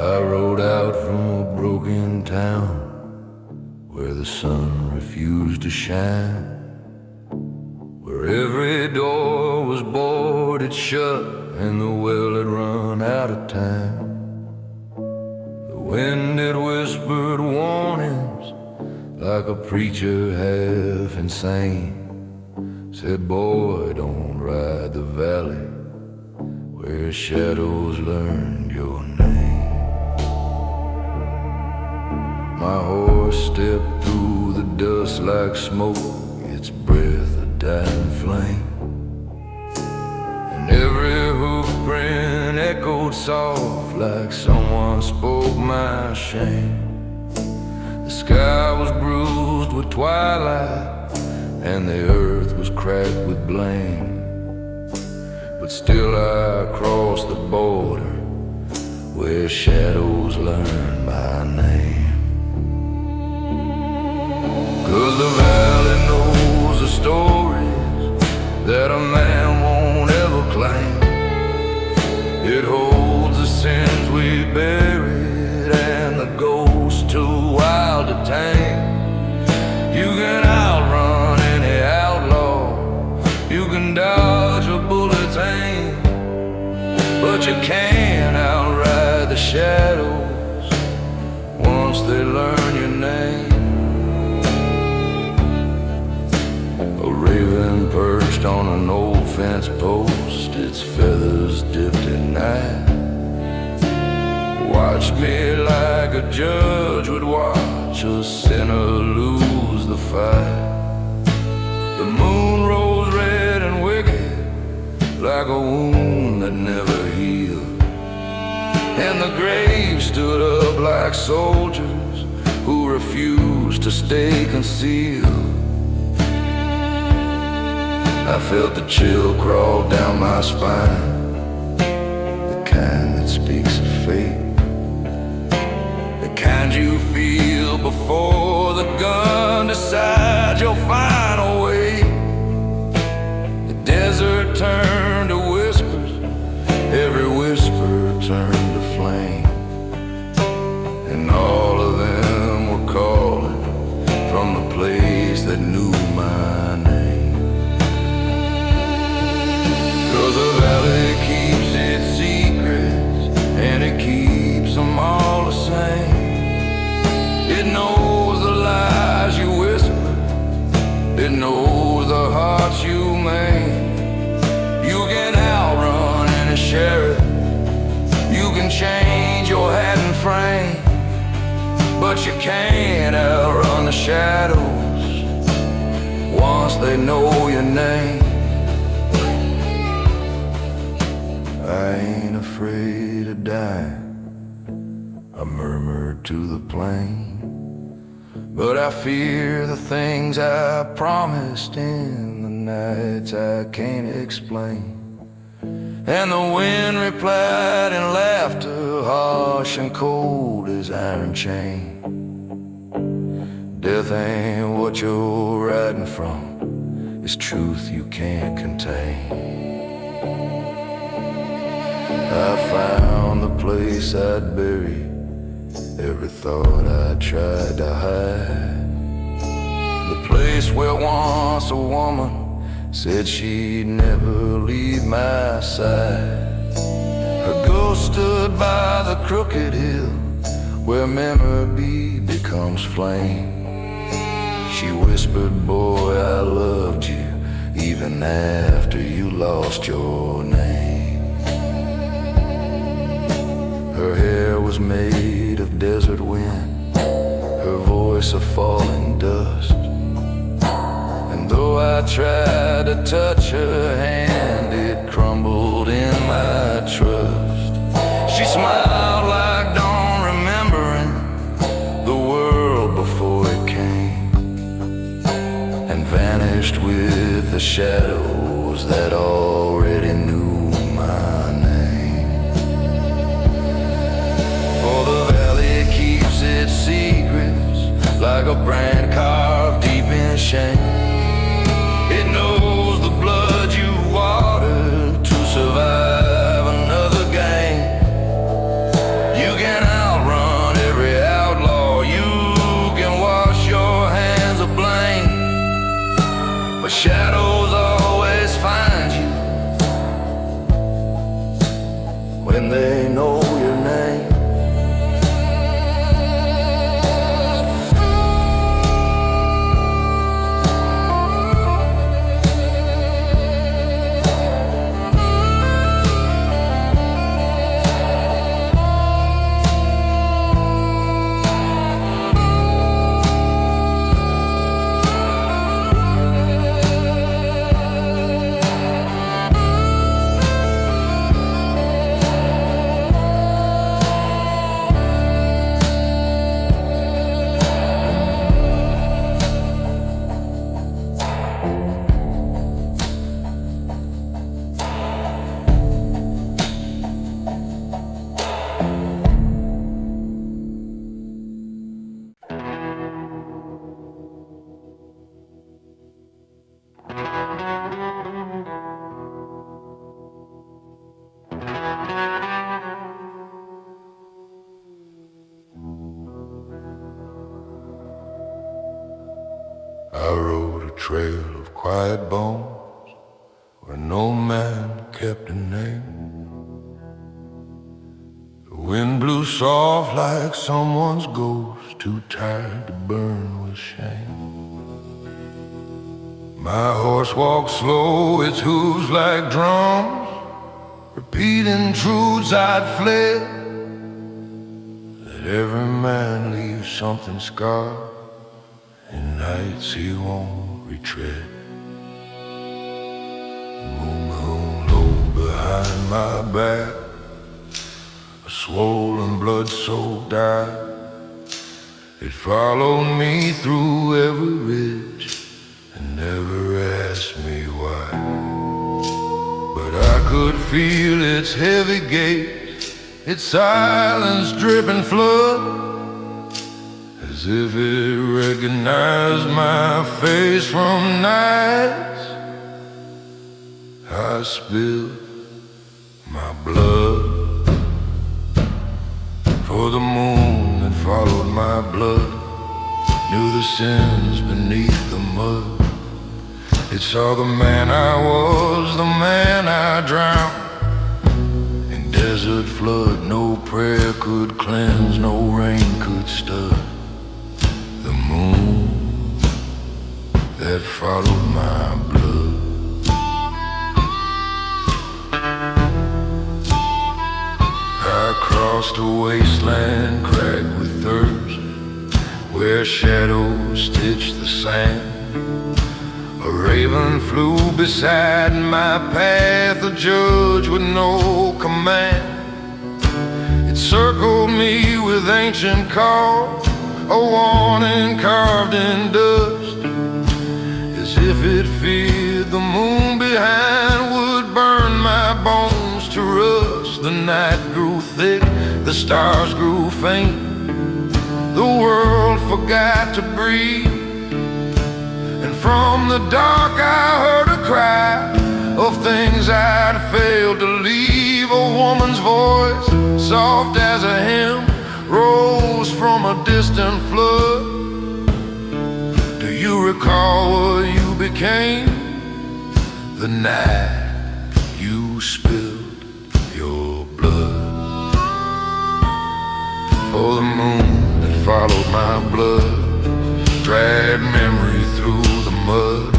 I rode out from a broken town where the sun refused to shine, where every door was boarded shut and the well had run out of time. The wind had whispered warnings like a preacher half insane, said, boy, don't ride the valley where shadows learned your name. My horse stepped through the dust like smoke, its breath a dying flame, and every hoof print echoed soft like someone spoke my shame. The sky was bruised with twilight and the earth was cracked with blame, but still I crossed the border where shadows learned my name. 'Cause the valley knows the stories that a man won't ever claim. It holds the sins we buried and the ghosts too wild to tame. You can outrun any outlaw, you can dodge a bullet's aim, but you can't outride the shadows once they learn your name. A raven perched on an old fence post, its feathers dipped at night, watched me like a judge would watch a sinner lose the fight. The moon rose red and wicked like a wound that never healed, and the grave stood up like soldiers who refused to stay concealed. I felt the chill crawl down my spine, the kind that speaks of fate, the kind you feel before the gun decides your final weight. The desert turned to whispers, every whisper turned to flame, and all of them were calling from the place that knew my name. 'Cause the valley keeps its secrets and it keeps them all the same. It knows the lies you whisper, it knows the hearts you made. You can outrun any sheriff, you can change your hat and frame, but you can't outrun the shadows once they know your name. I ain't afraid to die, I murmured to the plain, but I fear the things I promised in the nights I can't explain. And the wind replied in laughter, harsh and cold as iron chain. Death ain't what you're riding from, it's truth you can't contain. I found the place I'd buried every thought I tried to hide, the place where once a woman said she'd never leave my side. Her ghost stood by the crooked hill where memory becomes flame. She whispered, boy, I loved you even after you lost your name. Her hair was made of desert wind, her voice of falling dust, and though I tried to touch her hand, it crumbled in my trust. She smiled like dawn remembering the world before it came, and vanished with the shadows that already knew my name. For the valley keeps its secrets like a brand carved deep in shame. It knows the blood you watered to survive another game. You can when they know your name. I rode a trail of quiet bones where no man kept a name. The wind blew soft like someone's ghost, too tired to burn with shame. My horse walked slow, its hooves like drums, repeating truths I'd fled, that every man leaves something scarred in nights he won't retread. The moon hung low behind my back, a swollen blood-soaked eye. It followed me through every ridge and never asked me why. But I could feel its heavy gaze, its silence dripping flood, as if it recognized my face from nights I spilled my blood. For the moon that followed my blood knew the sins beneath the mud. It saw the man I was, the man I drowned. In desert flood, no prayer could cleanse, no rain could stud the moon that followed my blood. I crossed a wasteland cracked with thirst, where shadows stitched the sand. A raven flew beside my path, a judge with no command. It circled me with ancient call, a warning carved in dust, as if it feared the moon behind would burn my bones to rust. The night grew thick, the stars grew faint, the world forgot to breathe. And from the dark I heard a cry of things I'd failed to leave. A woman's voice, soft as a hymn, rose from a distant flood. Do you recall what you became the night you spilled your blood? For the moon that followed my blood dragged memory through the mud.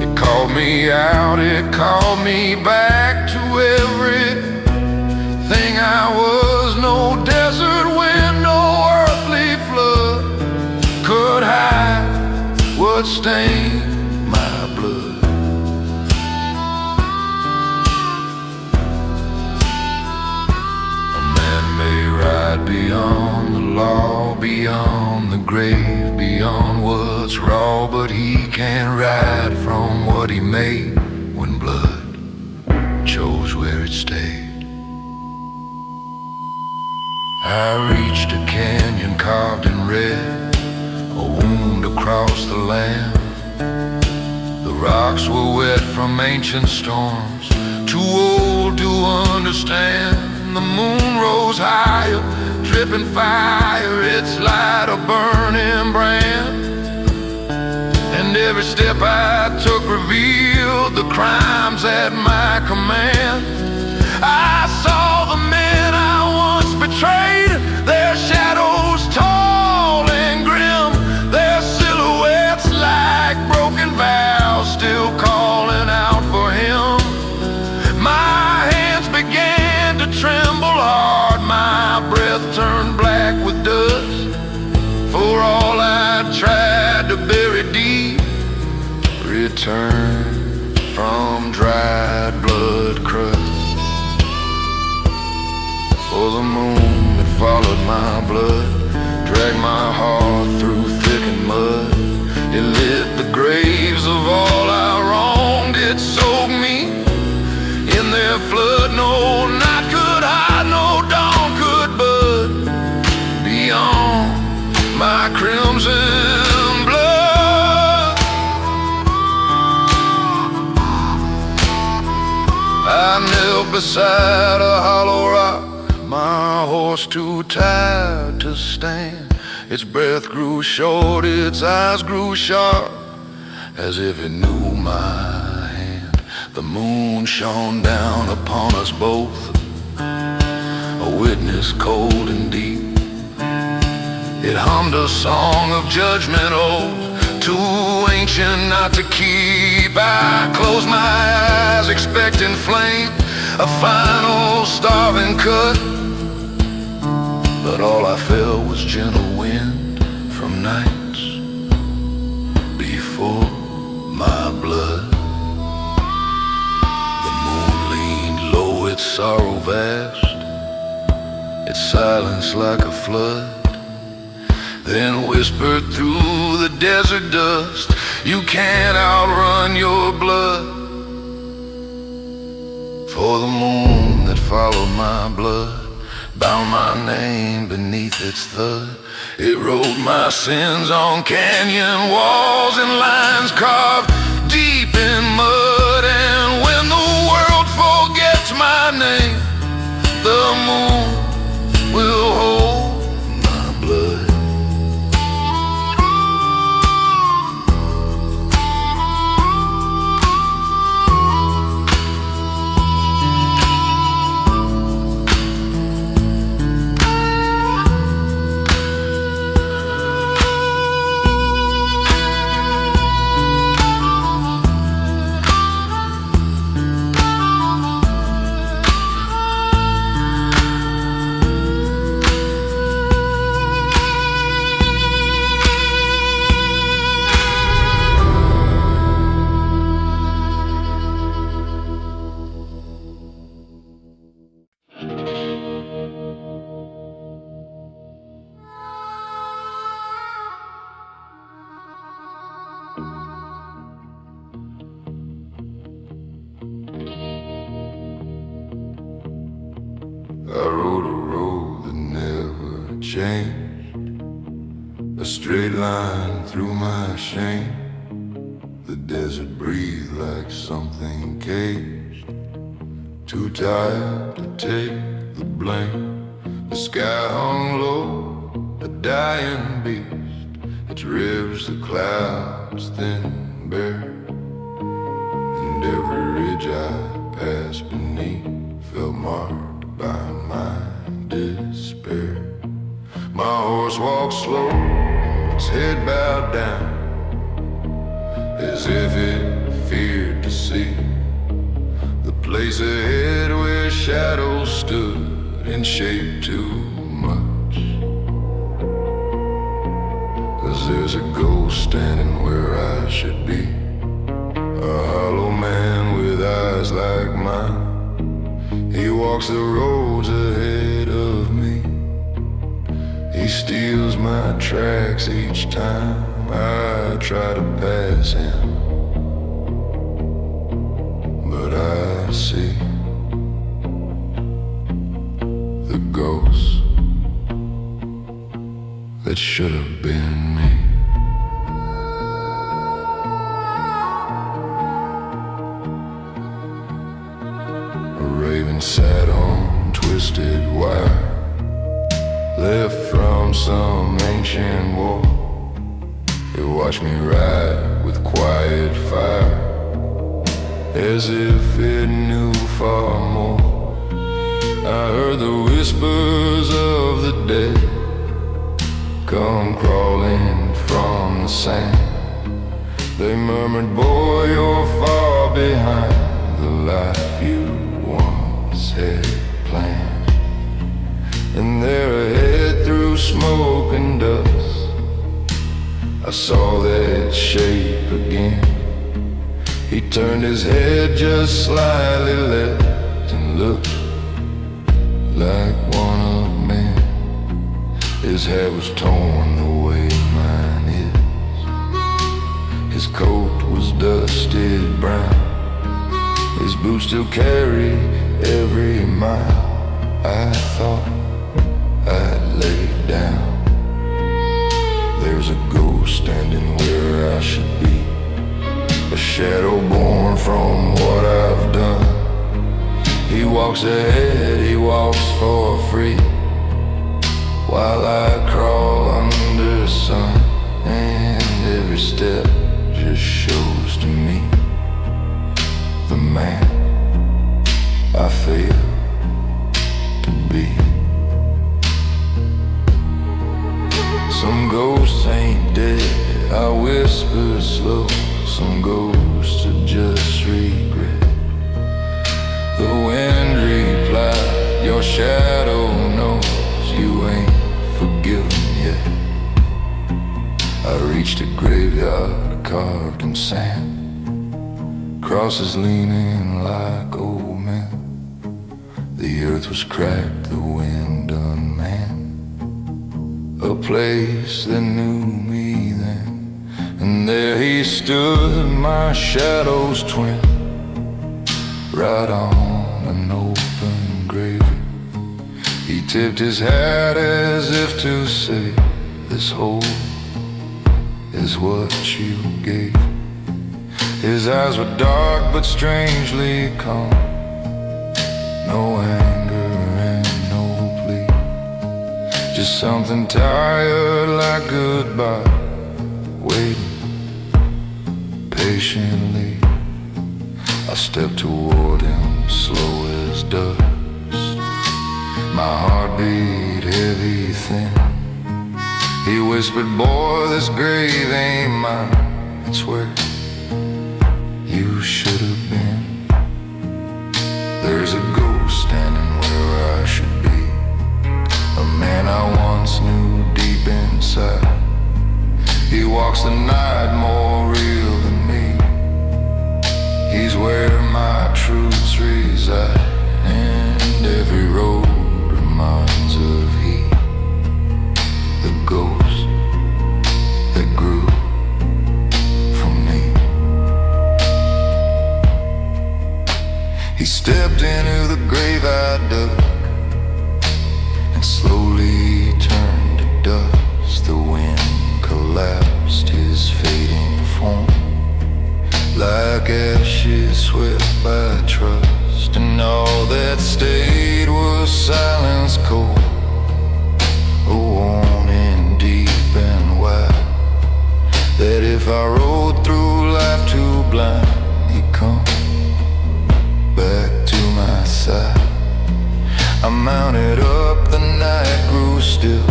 It called me out, it called me back to everything I was. No desert wind, no earthly flood could hide what stained my blood. A man may ride beyond the law, beyond the grave, beyond what's raw, but he can't ride from what he made when blood chose where it stayed. I reached a canyon carved in red, a wound across the land. The rocks were wet from ancient storms, too old to understand. The moon rose higher, dripping fire, its light a burning brand. And every step I took revealed the crimes at my command. I saw the men For the moon that followed my blood dragged my heart through thick and mud. It lit the graves of all I wronged. It soaked me in their flood. No night could hide, no dawn could bud beyond my crimson blood. I knelt beside a hollow rock, my horse too tired to stand. Its breath grew short, its eyes grew sharp, as if it knew my hand. The moon shone down upon us both, a witness cold and deep. It hummed a song of judgment old, too ancient not to keep. I closed my eyes expecting flame, a final starving cut, but all I felt was gentle wind from nights before my blood. The moon leaned low, its sorrow vast, its silence like a flood, then whispered through the desert dust, you can't outrun your blood. For the moon that followed my blood bound my name beneath its thud. It wrote my sins on canyon walls and lines carved deep in mud. And when the world forgets my name, the moon will hold my blood. I rode a road that never changed, a straight line through my shame. The desert breathed like something caged, too tired to take the blame. The sky hung low, a dying beast, its ribs the clouds thin and bare, and every ridge I passed beneath felt marked by my despair. My horse walked slow, its head bowed down, as if it feared to see the place ahead where shadows stood in shape too much. 'Cause there's a ghost standing where I should be, a hollow man with eyes like mine. He walks the roads ahead of me, he steals my tracks each time I try to pass him. But I see the ghost that should have been me. Raven sat on twisted wire, left from some ancient war. It watched me ride with quiet fire, as if it knew far more. I heard the whispers of the dead come crawling from the sand. They murmured, boy, you're far behind the life you once had planned. And there ahead through smoke and dust, I saw that shape again. He turned his head just slightly left and looked like one His hair was torn the way mine is. His coat was dusted brown. His boots still carry every mile. I thought I'd lay down. There's a ghost standing where I should be, a shadow born from what I've done. He walks ahead, he walks for free, while I crawl under the sun. And every step just shows to me the man I fail to be. Some ghosts ain't dead, I whisper slow. Some ghosts are just regret. The wind replied, your shadow knows you ain't forgiven yet. I reached a graveyard carved in sand, crosses leaning like old men. The earth was cracked, the wind unmanned, a place that knew me then. And there he stood, my shadow's twin, right on an open grave. He tipped his hat as if to say, this hole is what you gave. His eyes were dark but strangely calm, no anger and no plea, just something tired like goodbye, waiting patiently. I stepped toward him, slow as dust, my heart beat heavy thin. He whispered, boy, this grave ain't mine, it's where you should have been. There's a ghost standing where I should be, a man I once knew deep inside. He walks the night more real than me. He's where my truths reside, and every road reminds of he, the ghost that grew from me. He stepped into the grave I dug and slowly turned to dust. The wind collapsed his fading form like ashes swept by trust, and all that stayed was silence cold, a warning deep and wide, that if I rode through life too blind, he'd come back to my side. I mounted up, the night grew still,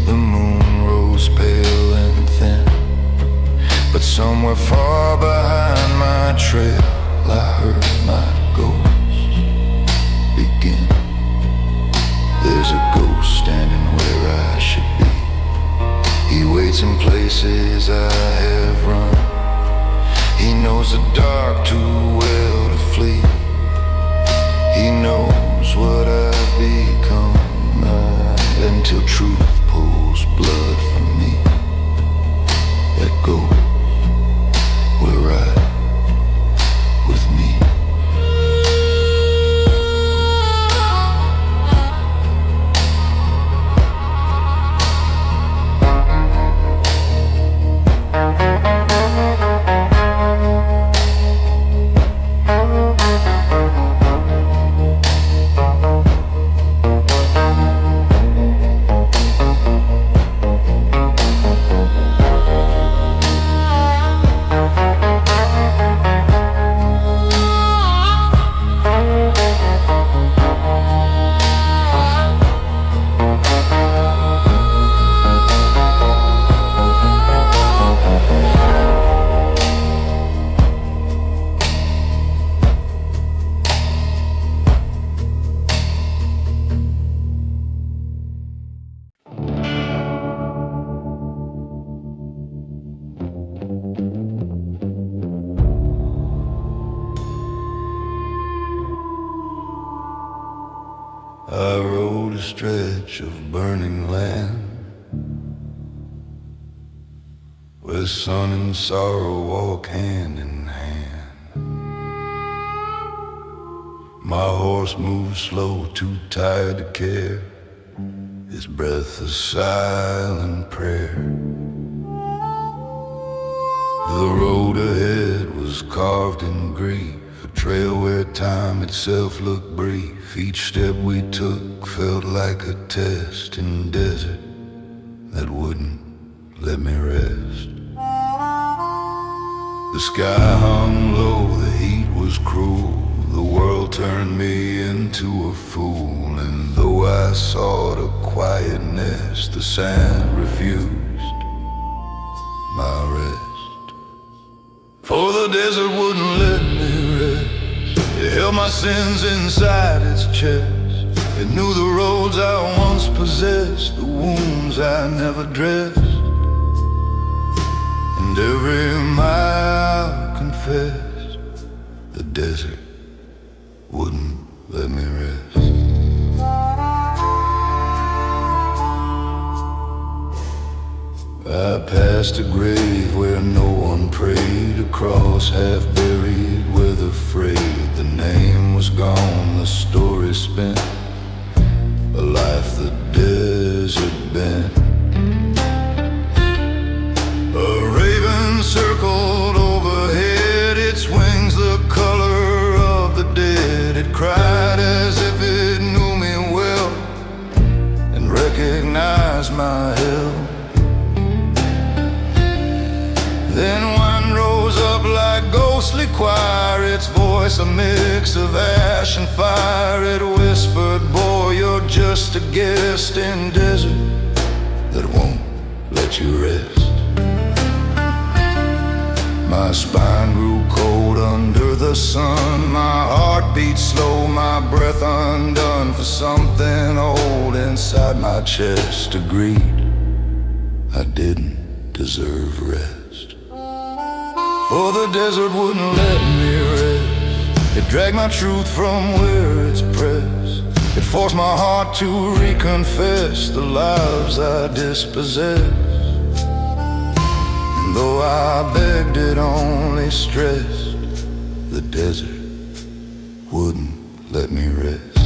the moon rose pale and thin, but somewhere far behind my trail I heard my ghost begin. There's a ghost standing where I should be. He waits in places I have run. He knows the dark too well to flee. He knows what I've become, until truth pulls blood from me. That ghost will ride with me. I rode a stretch of burning land where sun and sorrow walk hand in hand. My horse moved slow, too tired to care, his breath a silent prayer. The road ahead was carved in grief, a trail where time itself looked brief. Each step we took felt like a test in desert that wouldn't let me rest. The sky hung low, the heat was cruel, the world turned me into a fool. And though I sought a quiet nest, the sand refused my rest. For the desert wouldn't let me rest. It held my sins inside its chest. It knew the roads I once possessed, the wounds I never dressed. And every mile confessed, the desert wouldn't let me rest. I passed a grave where no one prayed, a cross half buried where the freight. The name was gone, the story spent, a life the desert bent. A raven circled overhead, its wings the color of the dead. It cried as if it knew me well and recognized my hell. Then one rose up like ghostly choir, its voice a mix of ash and fire. It whispered, boy, you're just a guest in desert that won't let you rest. My spine grew cold under the sun, my heart beat slow, my breath undone. For something old inside my chest agreed I didn't deserve rest. For the desert wouldn't let me rest. It dragged my truth from where it's pressed. It forced my heart to reconfess the lives I dispossessed. And though I begged, it only stressed. The desert wouldn't let me rest.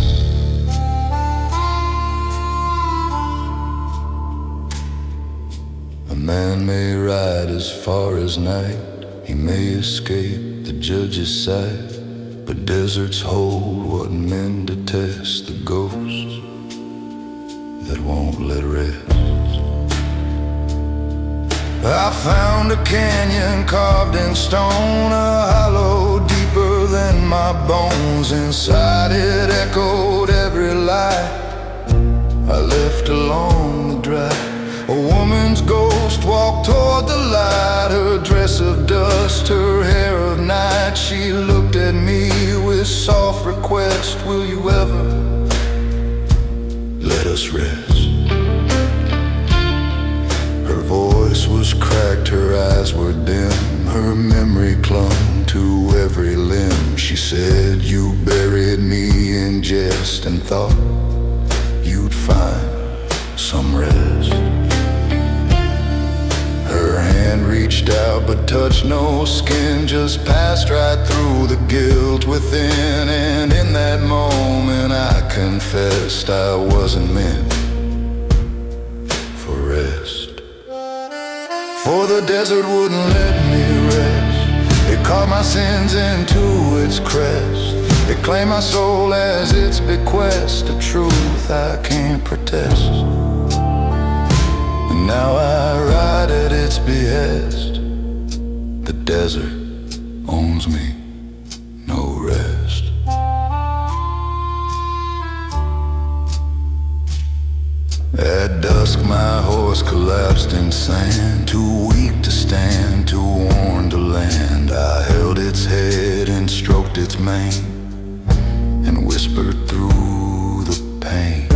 A man may ride as far as night, he may escape the judge's sight, but deserts hold what men detest, the ghosts that won't let rest. I found a canyon carved in stone, a hollow deeper than my bones. Inside it echoed every lie I left along the drive. A woman's ghost walked toward the light, her dress of dust, her hair of night. She looked at me with soft request, will you ever let us rest? Her voice was cracked, her eyes were dim, her memory clung to every limb. She said, you buried me in jest and thought you'd find some rest. Her hand reached out but touched no skin, just passed right through the guilt within. And in that moment I confessed I wasn't meant for rest. For the desert wouldn't let me rest. It caught my sins into its crest. It claimed my soul as its bequest, a truth I can't protest. And now I ride at its behest. The desert owns me, no rest. At dusk my horse collapsed in sand, too weak to stand, too worn to land. I held its head and stroked its mane and whispered through the pain.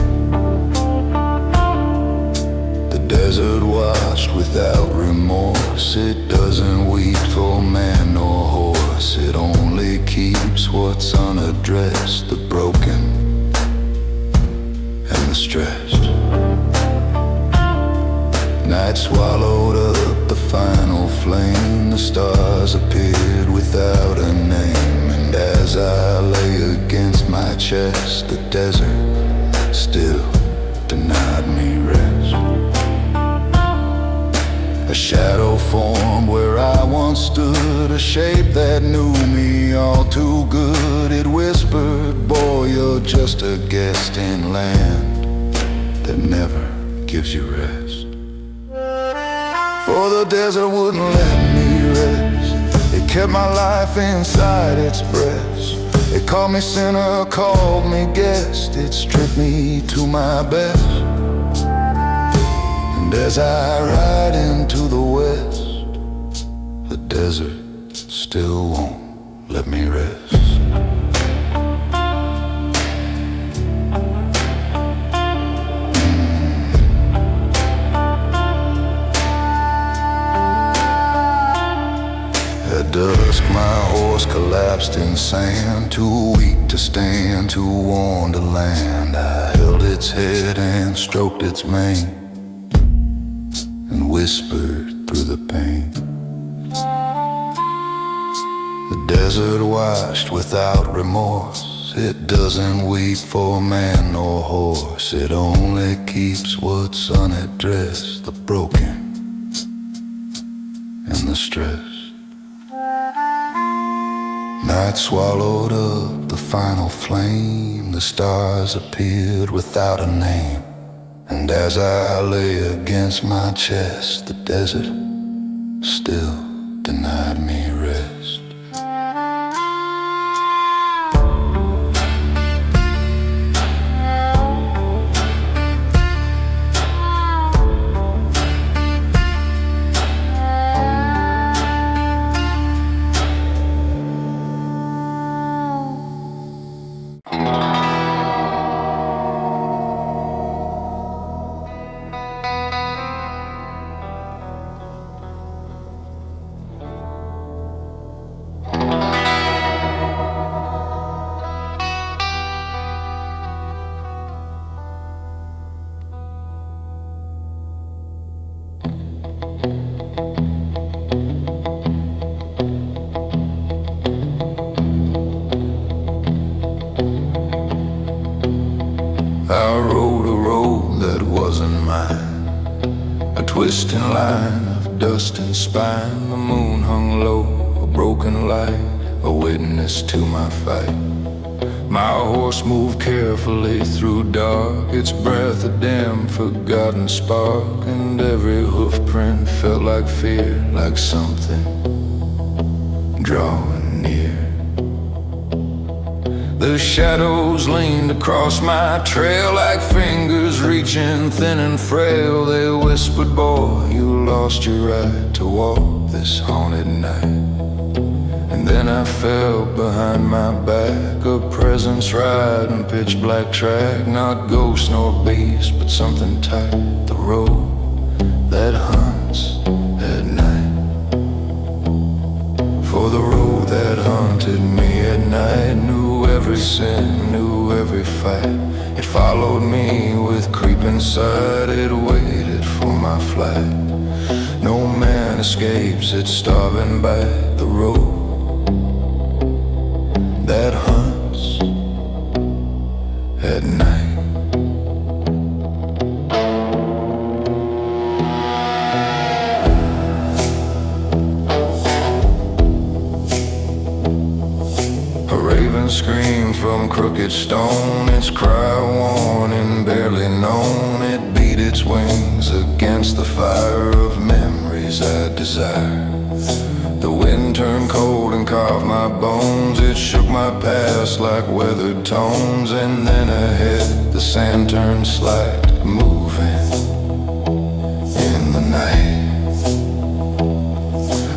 The desert watched without remorse. It doesn't weep for man nor horse. It only keeps what's unaddressed, the broken stressed. Night swallowed up the final flame. The stars appeared without a name. And as I lay against my chest, the desert still denied me rest. A shadow formed where I once stood, a shape that knew me all too good. It whispered, boy, you're just a guest in land that never gives you rest. For the desert wouldn't let me rest. It kept my life inside its breast. It called me sinner, called me guest. It stripped me to my best. And as I ride into the west, the desert still won't let me rest. At dusk my horse collapsed in sand, too weak to stand, too worn to land. I held its head and stroked its mane and whispered through the pain. The desert washed without remorse. It doesn't weep for man nor horse. It only keeps what's unaddressed, the broken and the stressed. Night swallowed up the final flame. The stars appeared without a name. And as I lay against my chest, the desert still denied me rest. I rode a road that wasn't mine, a twisting line of dust and spine. The moon hung low, a broken light, a witness to my fight. My horse moved carefully through dark, its breath a dim, forgotten spark. And every hoof print felt like fear, like something drawing near. The shadows leaned across my trail like fingers reaching thin and frail. They whispered, boy, you lost your right to walk this haunted night. And then I felt behind my back a presence riding pitch black track. Not ghost nor beast, but something tight, the road that hunts at night. For the road that hunted me at night knew every sin, knew every fight. It followed me with creeping sight, it waited for my flight. No man escapes its starving bite, the road that hunts at night. Scream from crooked stone, its cry warning barely known. It beat its wings against the fire of memories I desire. The wind turned cold and carved my bones. It shook my past like weathered tones. And then ahead the sand turned slight, moving in the night.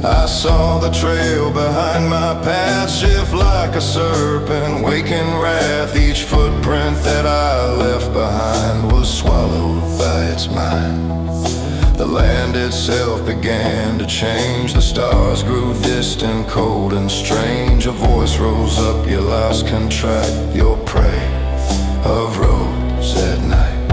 I saw the trail behind my path shift like a serpent, waking wrath. Each footprint that I left behind was swallowed by its mind. The land itself began to change. The stars grew distant, cold and strange. A voice rose up, your lost contrite, your prey of roads at night.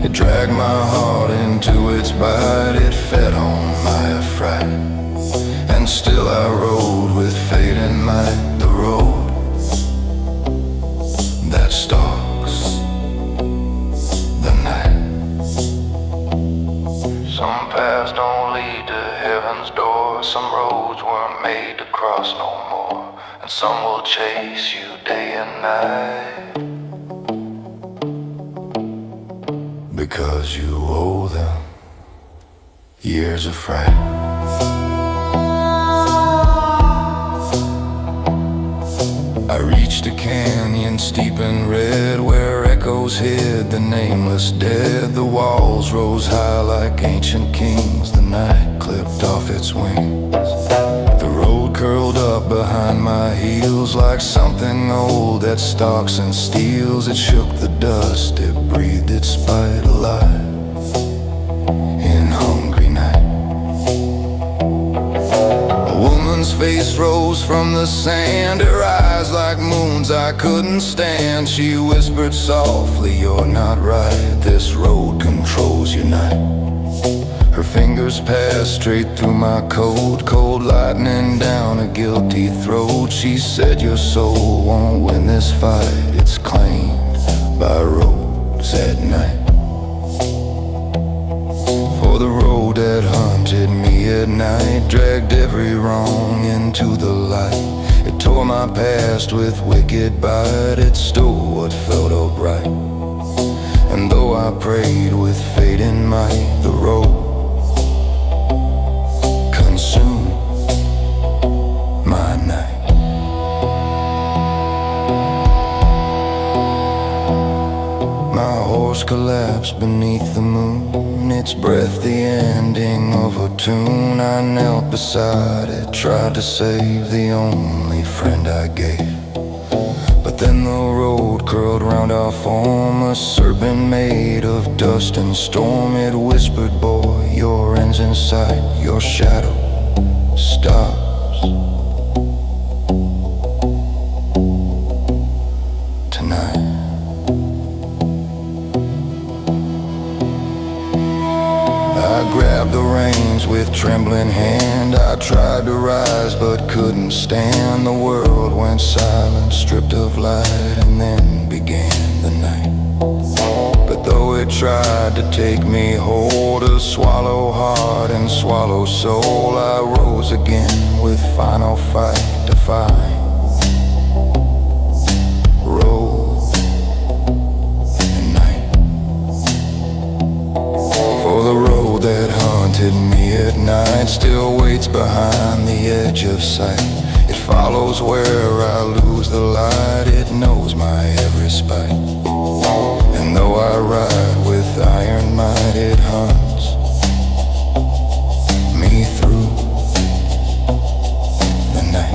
It dragged my heart into its bite, it fed on my affright. And still I rode with fate in mind, the road that stalks the night. Some paths don't lead to heaven's door, some roads weren't made to cross no more, and some will chase you day and night, because you owe them years of fright. I reached a canyon steep and red, where echoes hid the nameless dead. The walls rose high like ancient kings, the night clipped off its wings. The road curled up behind my heels like something old that stalks and steals. It shook the dust, it breathed its spite alive in hungry night. A woman's face rose from the sand, her eyes like moons I couldn't stand. She whispered softly, "You're not right, this road controls your night." Her fingers passed straight through my coat, cold lightning down a guilty throat. She said, "Your soul won't win this fight, it's claimed by roads at night." For the road that hunted me at night dragged every wrong into the light. It tore my past with wicked bite, it stole what felt upright. And though I prayed with fate in might, the road consumed my night. My horse collapsed beneath the moon, its breath the ending of a tune. I knelt beside it, tried to save the only friend I gave. But then the road curled round our form, a serpent made of dust and storm. It whispered, "Boy, your end's in sight, your shadow stops tonight." I grabbed the reins with trembling hand. I tried to rise but couldn't stand. The world went silent, stripped of light, and then began the night. But though it tried to take me whole, to swallow heart and swallow soul, I rose again with final fight to find road and night. For the road that haunted me at night still waits behind the edge of sight. It follows where I lose the light, it knows my every spite. And though I ride with iron might, it hunts me through the night.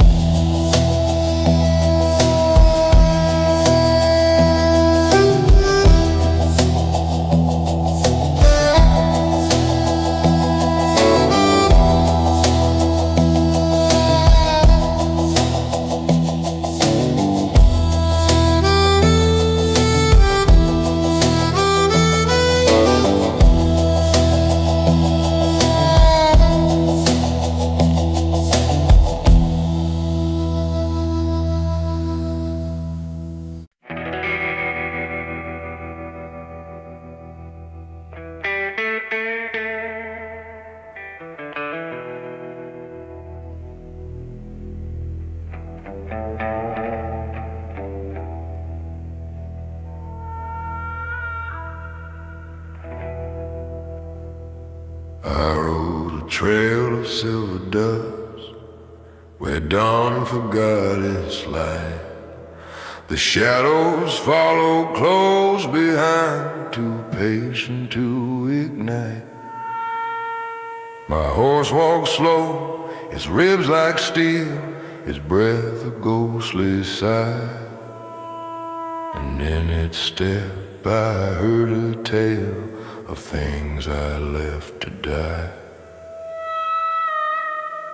I rode a trail of silver dust where dawn forgot its light. The shadows follow close behind, too patient to ignite. My horse walks slow, his ribs like steel, his breath a ghostly sigh. And in its step I heard a tale of things I left to die.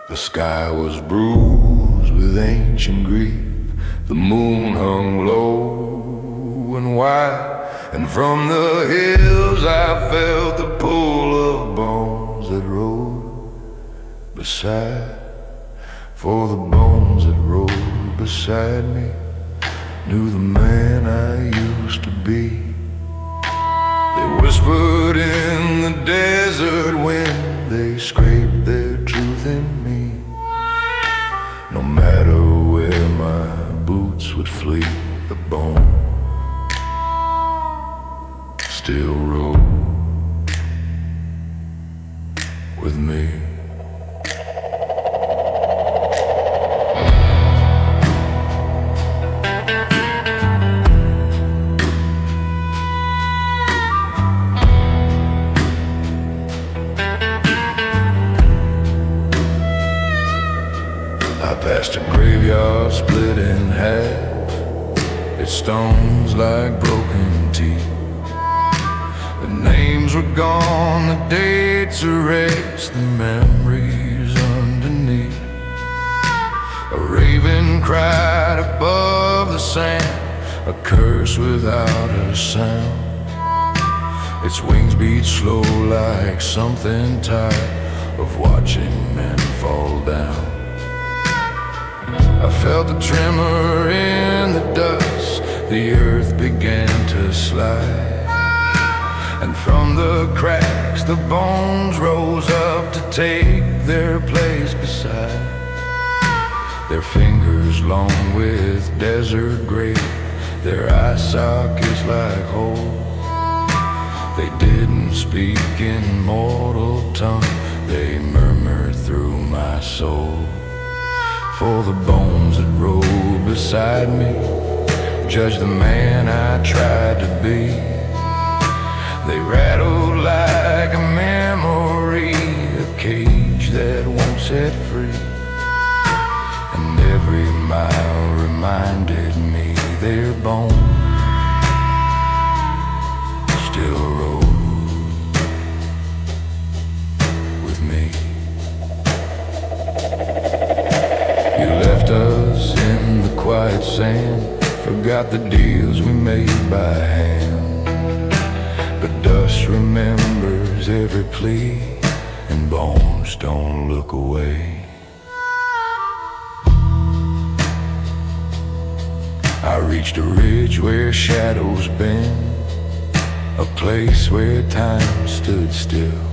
The sky was bruised with ancient grief, the moon hung low and wide, And from the hills I felt the pull of bones that rode beside. For the bones that rode beside me knew the man I used to be. They whispered in the desert wind, they scraped their truth in me. No matter where my boots would flee, the bone still rode with me. I passed a graveyard split in half, its stones like broken teeth. The names were gone, the dates erased, the memories underneath. A raven cried above the sand, a curse without a sound. Its wings beat slow like something tired of watching men fall down. I felt the tremor in the dust, the earth began to slide. And from the cracks the bones rose up to take their place beside. Their fingers long with desert grape, their eye sockets like holes. They didn't speak in mortal tongue, they murmured through my soul. For the bones that rolled beside me judged the man I tried to be. They rattled like a memory, a cage that won't set free. And every mile reminded me their bones still roll with me. You left us in the quiet sand, forgot the deals we made by hand. But dust remembers every plea, and bones don't look away. I reached a ridge where shadows bend, a place where time stood still.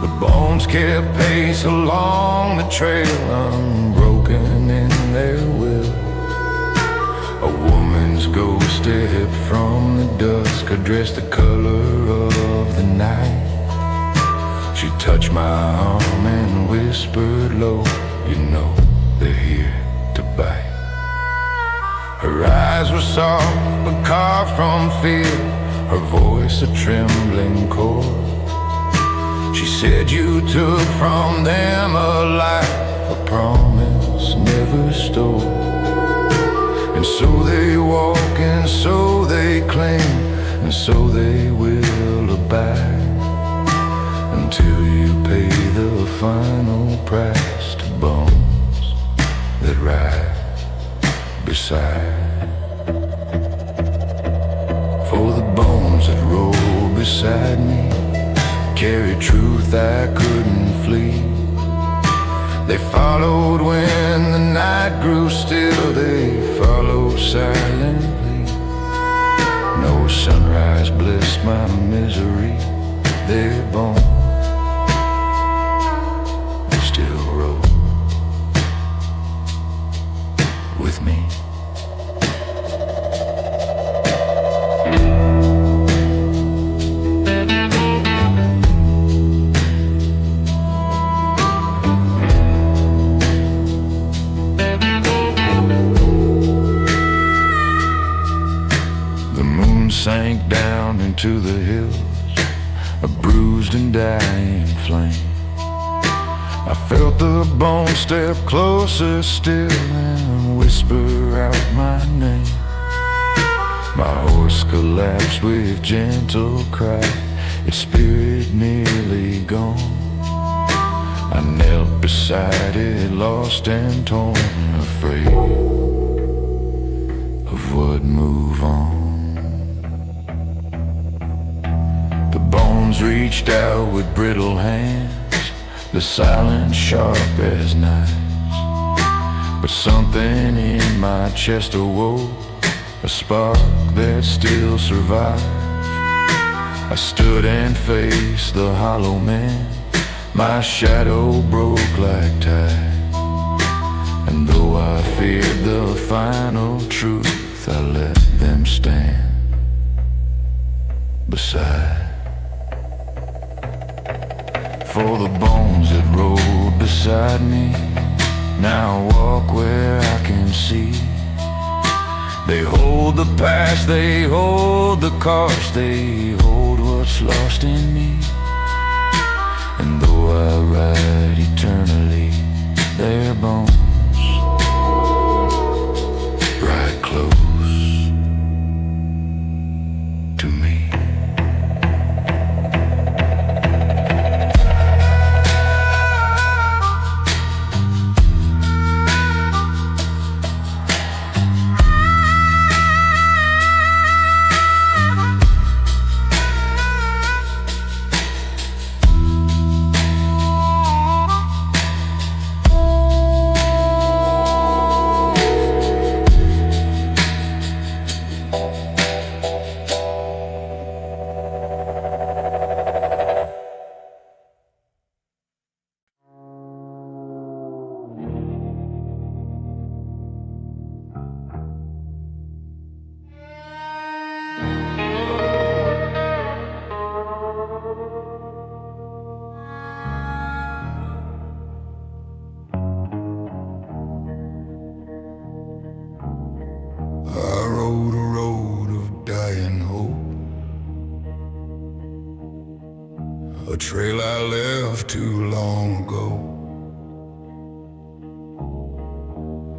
The bones kept pace along the trail, unbroken in their will. A woman's ghost stepped from the dusk, her dress the color of the night. She touched my arm and whispered low, you know they're here to bite. Her eyes were soft but carved from fear, her voice a trembling chord. She said you took from them a life, a promise never stole. And so they walk, and so they claim, and so they will abide, until you pay the final price to bones that ride beside. For the bones that roll beside me carry truth I couldn't flee. They followed when the night grew still, they followed silently. No sunrise blissed my misery, their bones still roll with me. Sank down into the hills, a bruised and dying flame. I felt the bone step closer still and whisper out my name. My horse collapsed with gentle cry, its spirit nearly gone. I knelt beside it, lost and torn, afraid of what move on. reached out with brittle hands, the silence sharp as knives. But something in my chest awoke, a spark that still survives. I stood and faced the hollow man, my shadow broke like tide. And though I feared the final truth, I let them stand beside. For the bones that rolled beside me now walk where I can see. They hold the past, they hold the cost, they hold what's lost in me. And though I ride eternally, their bones ride close to me. I rode a road of dying hope, a trail I left too long ago,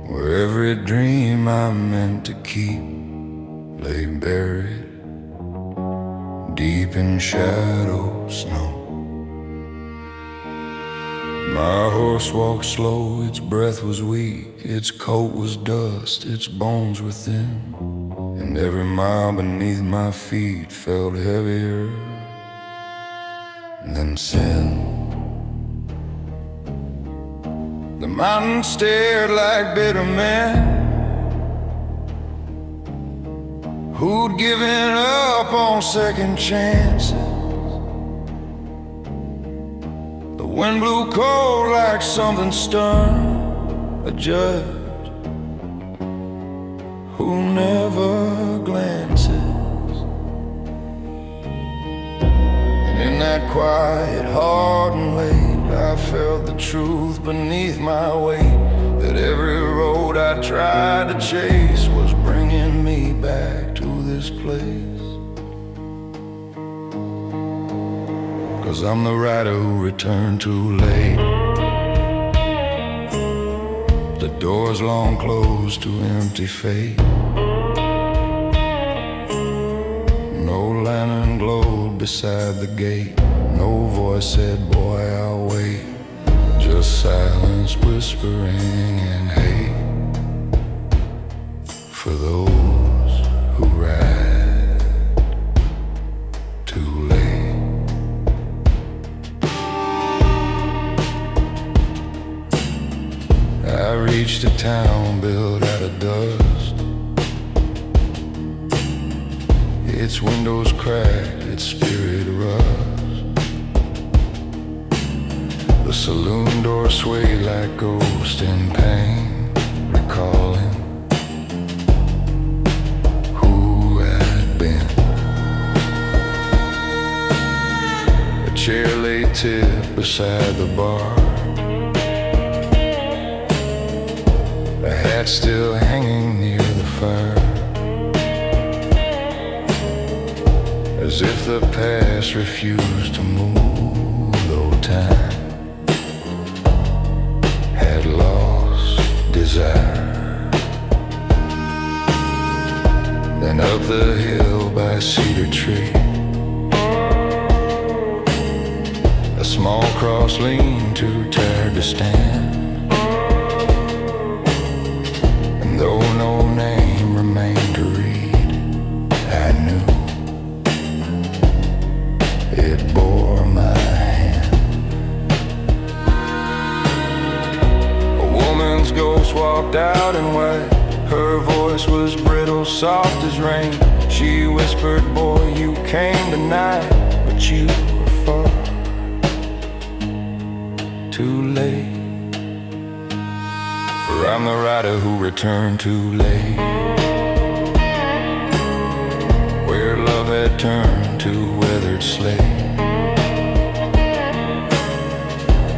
where every dream I meant to keep lay buried deep in shadow snow. My horse walked slow, its breath was weak, its coat was dust, its bones were thin, and every mile beneath my feet felt heavier than sin. The mountain stared like bitter men who'd given up on second chances. The wind blew cold like something stern, a judge who never glances. And in that quiet, hard and late, I felt the truth beneath my weight, that every road I tried to chase was bringing me back to this place. 'Cause I'm the rider who returned too late. The door's long closed to empty fate. No lantern glowed beside the gate. No voice said, boy, I'll wait. Just silence whispering in hate for those who ride too late. I reached a town built out of dust. Its windows cracked, its spirit rust. The saloon door swayed like ghost in pain, recalling who I'd been. A chair lay tipped beside the bar, a hat still hanging near the fire, as if the past refused to move, though time had lost desire. Then up the hill by a cedar tree, a small cross leaned too tired to stand. Though no name remained to read, I knew it bore horse walked out in white. Her voice was brittle, soft as rain. She whispered, boy, you came tonight, but you were far too late. For I'm the rider who returned too late, where love had turned to weathered slate,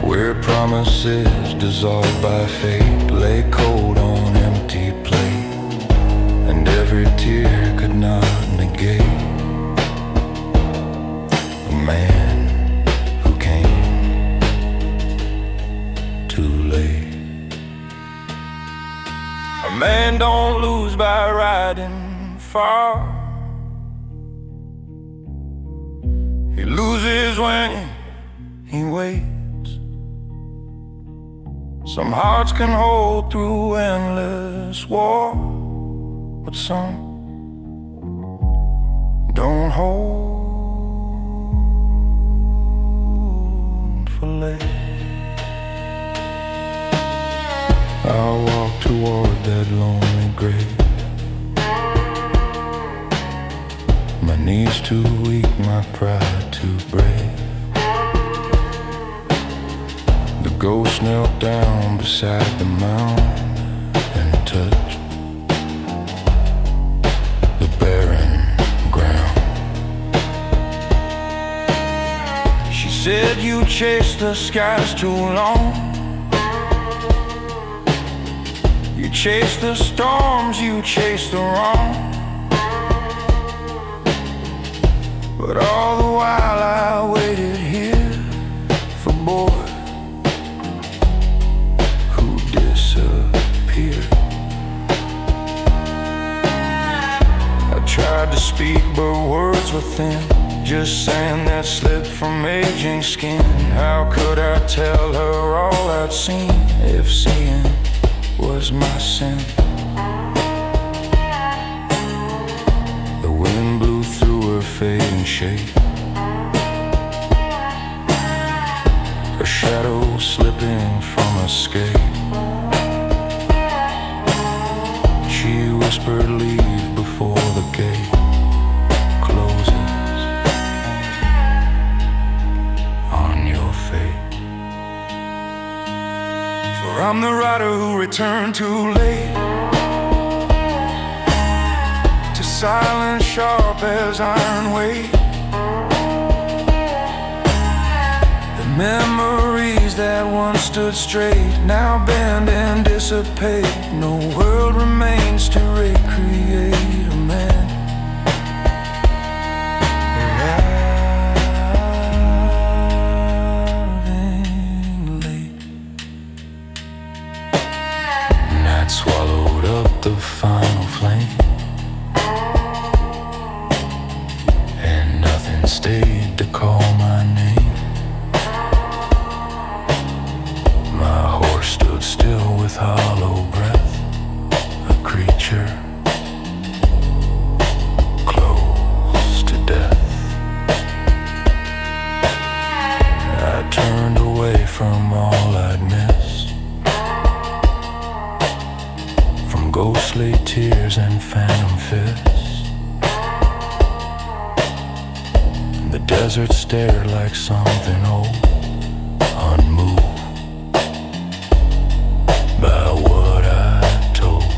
where promises dissolved by fate lay cold on empty plate, and every tear could not negate a man who came too late. A man don't lose by riding far, he loses when he waits. Some hearts can hold through endless war, but some don't hold for late. I'll walk toward that lonely grave, my knees too weak, my pride too brave. The ghost knelt down beside the mound and touched the barren ground. She said, you chased the skies too long, you chased the storms, you chased the wrong. But all the while I waited here for boys who disappeared. I tried to speak but words were thin, just sand that slipped from aging skin. How could I tell her all I'd seen if seeing was my sin? The wind blew through her fading shape, her shadow slipping from a scape. She whispered, leave before the gate closes on your fate. For I'm the rider who returned too late, to silence sharp as iron weight. The memories that once stood straight now bend and dissipate. No world remains to recreate a man arriving late. Night swallowed up the final flame, and nothing stayed to call my name. My horse stood still with hollow breath, a creature close to death. I turned away from all I'd missed, from ghostly tears and phantom fists. The desert stared like something old, unmoved by what I told.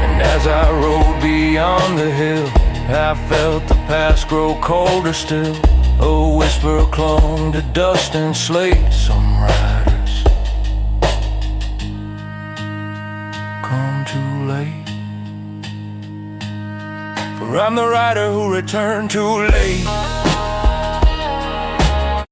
And as I rode beyond the hill, I felt the past grow colder still. A whisper clung to dust and slate. Some riders come too late. For I'm the rider who returned too late.